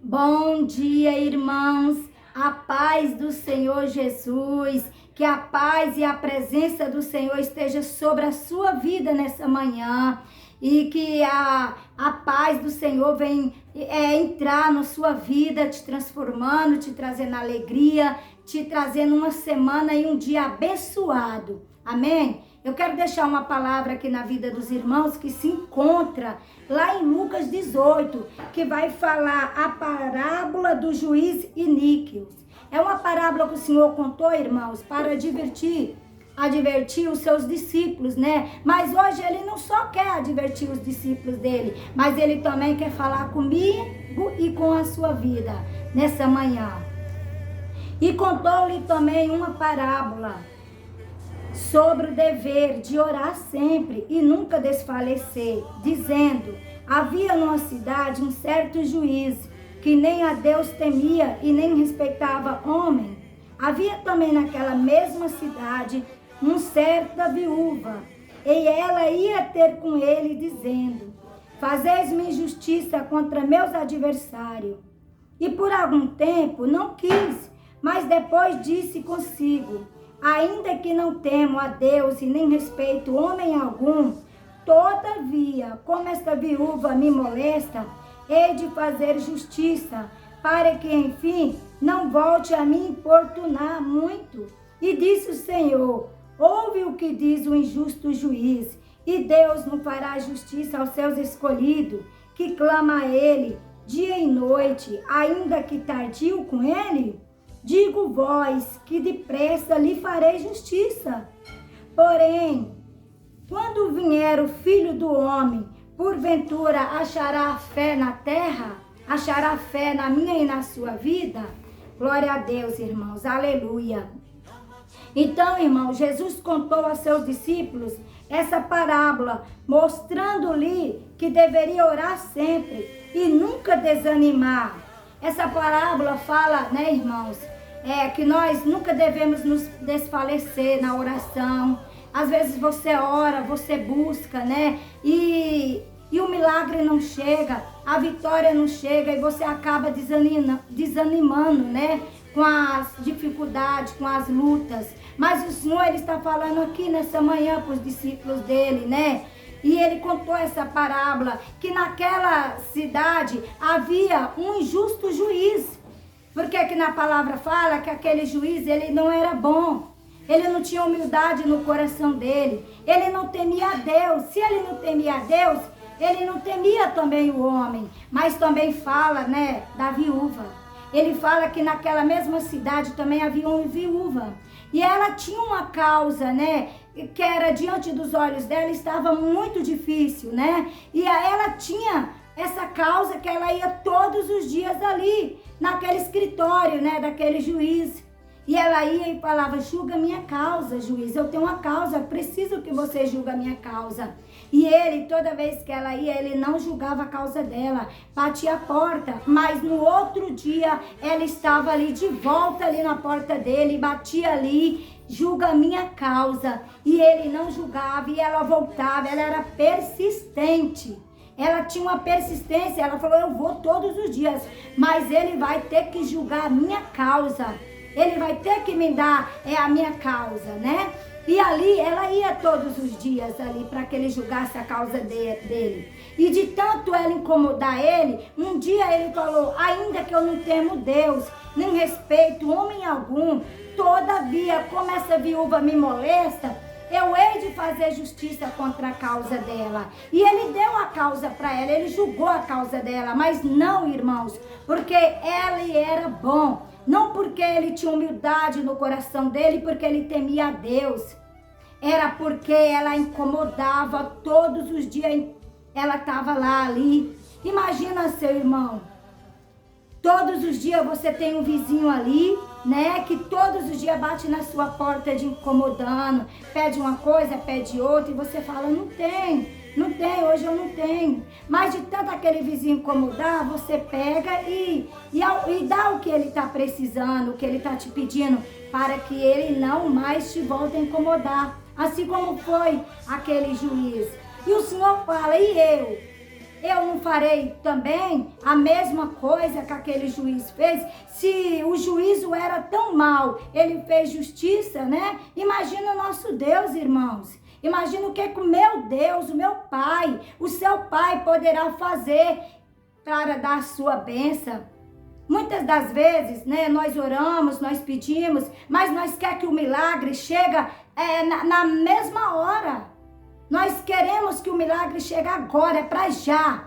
Bom dia, irmãos. A paz do Senhor Jesus, que a paz e a presença do Senhor esteja sobre a sua vida nessa manhã e que a paz do Senhor venha entrar na sua vida, te transformando, te trazendo alegria, te trazendo uma semana e um dia abençoado. Amém? Eu quero deixar uma palavra aqui na vida dos irmãos que se encontra lá em Lucas 18, que vai falar a parábola do juiz iníquo. É uma parábola que o Senhor contou, irmãos, para advertir os seus discípulos, né? Mas hoje ele não só quer advertir os discípulos dele, mas ele também quer falar comigo e com a sua vida nessa manhã. E contou-lhe também uma parábola sobre o dever de orar sempre e nunca desfalecer, dizendo: havia numa cidade um certo juiz, que nem a Deus temia e nem respeitava homem. Havia também naquela mesma cidade uma certa viúva, e ela ia ter com ele, dizendo: fazeis-me justiça contra meus adversários. E por algum tempo não quis, mas depois disse consigo: ainda que não temo a Deus e nem respeito homem algum, todavia, como esta viúva me molesta, hei de fazer justiça, para que, enfim, não volte a me importunar muito. E disse o Senhor: ouve o que diz o injusto juiz, e Deus não fará justiça aos seus escolhidos, que clama a ele dia e noite, ainda que tardio com ele? Digo vós que depressa lhe farei justiça. Porém, quando vier o Filho do Homem, porventura achará fé na terra? Achará fé na minha e na sua vida? Glória a Deus, irmãos. Aleluia. Então, irmão, Jesus contou a seus discípulos essa parábola, mostrando-lhe que deveria orar sempre e nunca desanimar. Essa parábola fala, né, irmãos, que nós nunca devemos nos desfalecer na oração. Às vezes você ora, você busca, né, e o milagre não chega, a vitória não chega e você acaba desanimando, né, com as dificuldades, com as lutas. Mas o Senhor, Ele está falando aqui nessa manhã para os discípulos dele, né? E ele contou essa parábola, que naquela cidade havia um injusto juiz. Porque aqui na palavra fala que aquele juiz, ele não era bom. Ele não tinha humildade no coração dele. Ele não temia a Deus. Se ele não temia a Deus, ele não temia também o homem. Mas também fala, né, da viúva. Ele fala que naquela mesma cidade também havia uma viúva. E ela tinha uma causa, né, que era diante dos olhos dela, estava muito difícil, né? E ela tinha essa causa que ela ia todos os dias ali, naquele escritório, né, daquele juiz. E ela ia e falava: julga minha causa, juiz, eu tenho uma causa, preciso que você julgue a minha causa. E ele, toda vez que ela ia, ele não julgava a causa dela, batia a porta, mas no outro dia ela estava ali de volta ali na porta dele, batia ali: julga a minha causa. E ele não julgava e ela voltava, ela era persistente. Ela tinha uma persistência, ela falou: eu vou todos os dias, mas ele vai ter que julgar a minha causa. Ele vai ter que me dar a minha causa, né? E ali, ela ia todos os dias ali para que ele julgasse a causa dele. E de tanto ela incomodar ele, um dia ele falou: ainda que eu não temo Deus, nem respeito homem algum, todavia, como essa viúva me molesta, eu hei de fazer justiça contra a causa dela. E ele deu a causa para ela, ele julgou a causa dela, mas não, irmãos, porque ele era bom. Não porque ele tinha humildade no coração dele, porque ele temia a Deus. Era porque ela incomodava todos os dias, ela estava lá ali. Imagina, seu irmão, todos os dias você tem um vizinho ali, né, que todos os dias bate na sua porta de incomodando, pede uma coisa, pede outra, e você fala: não tem, hoje eu não tenho. Mas de tanto aquele vizinho incomodar, você pega e dá o que ele está precisando, o que ele está te pedindo, para que ele não mais te volte a incomodar. Assim como foi aquele juiz. E o Senhor fala: e eu? eu não farei também a mesma coisa que aquele juiz fez? Se o juízo era tão mau, ele fez justiça, né? Imagina o nosso Deus, irmãos. Imagina o que o meu Deus, o meu Pai, o seu Pai poderá fazer para dar a sua bênção. Muitas das vezes, né, nós oramos, nós pedimos, mas nós queremos que o milagre chegue na mesma hora. Nós queremos que o milagre chegue agora, é para já.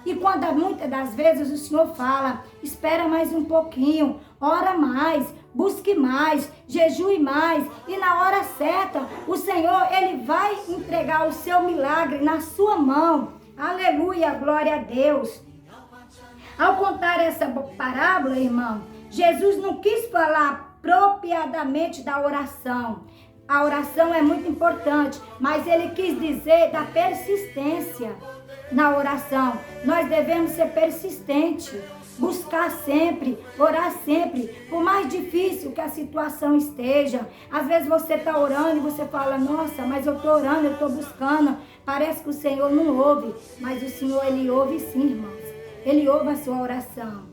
E quando muitas das vezes o Senhor fala, espera mais um pouquinho, ora mais, busque mais, jejue mais. E na hora certa, o Senhor, Ele vai entregar o seu milagre na sua mão. Aleluia, glória a Deus. Ao contar essa parábola, irmão, Jesus não quis falar propriamente da oração. A oração é muito importante, mas ele quis dizer da persistência na oração. Nós devemos ser persistentes, buscar sempre, orar sempre, por mais difícil que a situação esteja. Às vezes você está orando e você fala, nossa, mas eu estou orando, eu estou buscando. Parece que o Senhor não ouve, mas o Senhor, Ele ouve sim, irmãos. Ele ouve a sua oração.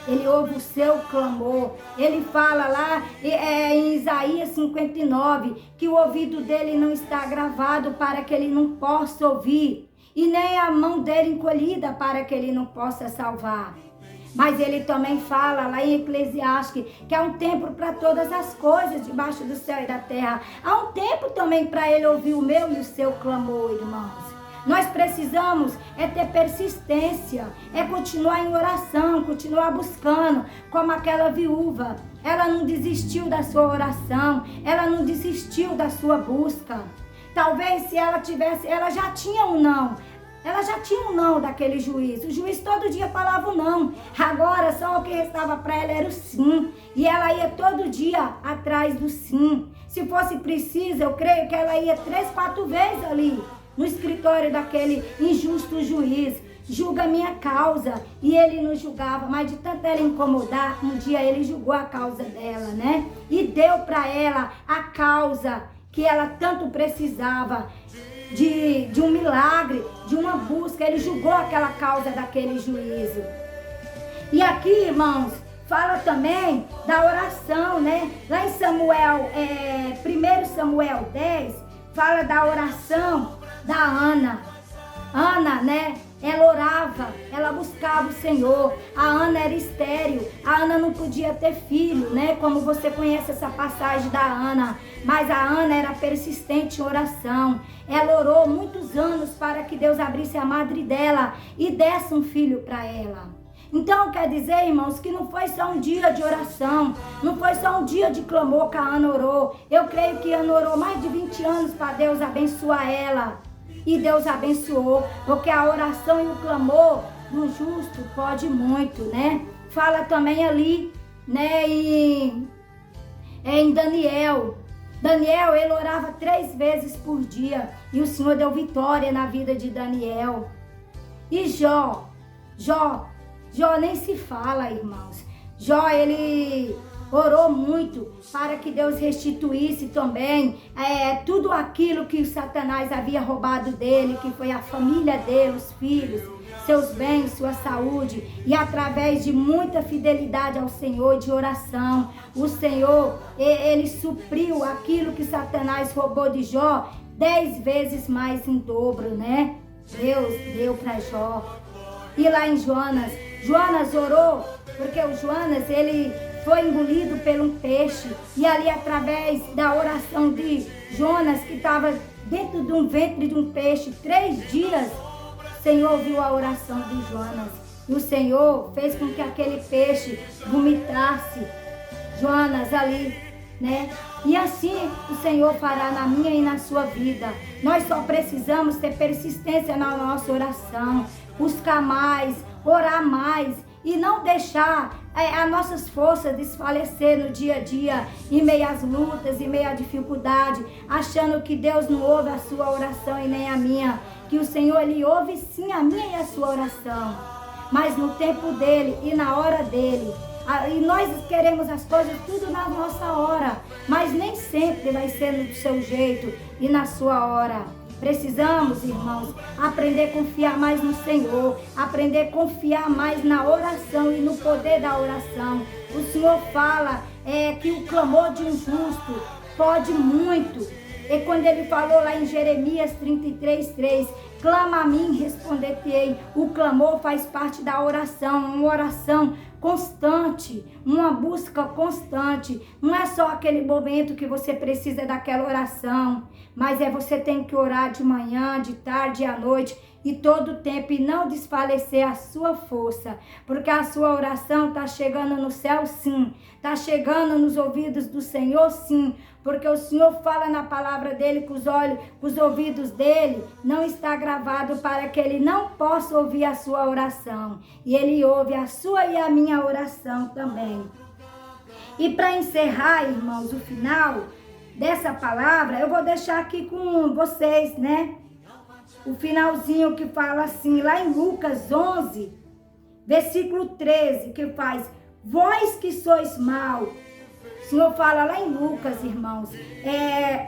Ele ouve o seu clamor. Ele fala lá em Isaías 59 que o ouvido dele não está gravado para que ele não possa ouvir. E nem a mão dele encolhida para que ele não possa salvar. Mas ele também fala lá em Eclesiastes que há um tempo para todas as coisas debaixo do céu e da terra. Há um tempo também para ele ouvir o meu e o seu clamor, irmãos. Nós precisamos ter persistência, continuar em oração, continuar buscando, como aquela viúva. Ela não desistiu da sua oração, ela não desistiu da sua busca. Talvez se ela tivesse, ela já tinha um não. Ela já tinha um não daquele juiz. O juiz todo dia falava o não. Agora só o que restava para ela era o sim. E ela ia todo dia atrás do sim. Se fosse preciso, eu creio que ela ia 3, 4 vezes ali no escritório daquele injusto juiz. Julga a minha causa. E ele não julgava, mas de tanto ela incomodar, um dia ele julgou a causa dela, né? E deu para ela a causa que ela tanto precisava. De um milagre, de uma busca. Ele julgou aquela causa daquele juízo. E aqui, irmãos, fala também da oração, né? Lá em Samuel, 1 Samuel 10, fala da oração da Ana. Ana, né? Ela orava, ela buscava o Senhor. A Ana era estéril, a Ana não podia ter filho, né? Como você conhece essa passagem da Ana. Mas a Ana era persistente em oração. Ela orou muitos anos para que Deus abrisse a madre dela e desse um filho para ela. Então quer dizer, irmãos, que não foi só um dia de oração, não foi só um dia de clamor que a Ana orou. Eu creio que a Ana orou mais de 20 anos para Deus abençoar ela. E Deus abençoou, porque a oração e o clamor do justo pode muito, né? Fala também ali, né, em Daniel. Daniel, ele orava 3 vezes por dia. E o Senhor deu vitória na vida de Daniel. E Jó nem se fala, irmãos. Jó, ele orou muito para que Deus restituísse também tudo aquilo que o Satanás havia roubado dele, que foi a família dele, os filhos, seus bens, sua saúde. E através de muita fidelidade ao Senhor, de oração, o Senhor, ele supriu aquilo que Satanás roubou de Jó 10 vezes mais em dobro, né? Deus deu para Jó. E lá em Jonas orou, porque o Jonas, ele foi engolido por um peixe. E ali, através da oração de Jonas, que estava dentro de um ventre de um peixe, 3 dias, o Senhor ouviu a oração de Jonas. E o Senhor fez com que aquele peixe vomitasse Jonas ali, né? E assim o Senhor fará na minha e na sua vida. Nós só precisamos ter persistência na nossa oração, buscar mais, orar mais e não deixar as nossas forças desfalecer no dia a dia, em meio às lutas, em meio à dificuldade, achando que Deus não ouve a sua oração e nem a minha, que o Senhor, Ele ouve sim a minha e a sua oração, mas no tempo dEle e na hora dEle. E nós queremos as coisas tudo na nossa hora, mas nem sempre vai ser no seu jeito e na sua hora. Precisamos, irmãos, aprender a confiar mais no Senhor, aprender a confiar mais na oração e no poder da oração. O Senhor fala que o clamor de um justo pode muito. E quando ele falou lá em Jeremias 33:3, clama a mim, responder-te-ei. O clamor faz parte da oração, uma oração constante, uma busca constante. Não é só aquele momento que você precisa daquela oração, mas você tem que orar de manhã, de tarde e à noite, e todo o tempo, e não desfalecer a sua força, porque a sua oração está chegando no céu, sim, está chegando nos ouvidos do Senhor, sim, porque o Senhor fala na palavra dele que os ouvidos dele não está gravado para que ele não possa ouvir a sua oração, e ele ouve a sua e a minha oração também. E para encerrar, irmãos, o final dessa palavra, eu vou deixar aqui com vocês, né? O finalzinho que fala assim, lá em Lucas 11, versículo 13, que faz: vós que sois maus. O Senhor fala lá em Lucas, irmãos,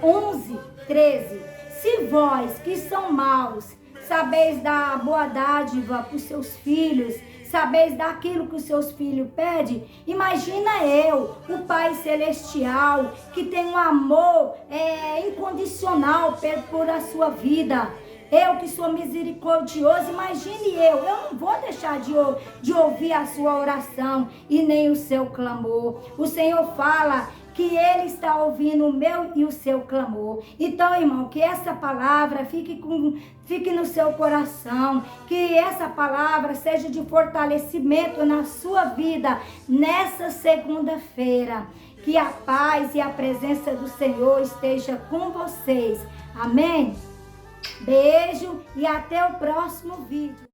11, 13. Se vós que são maus, sabeis dar boa dádiva para os seus filhos, sabeis daquilo que os seus filhos pedem, imagina eu, o Pai Celestial, que tem um amor incondicional por a sua vida. Eu que sou misericordioso, imagine eu não vou deixar de ouvir a sua oração e nem o seu clamor. O Senhor fala que Ele está ouvindo o meu e o seu clamor. Então, irmão, que essa palavra fique no seu coração, que essa palavra seja de fortalecimento na sua vida nessa segunda-feira. Que a paz e a presença do Senhor esteja com vocês. Amém? Beijo e até o próximo vídeo.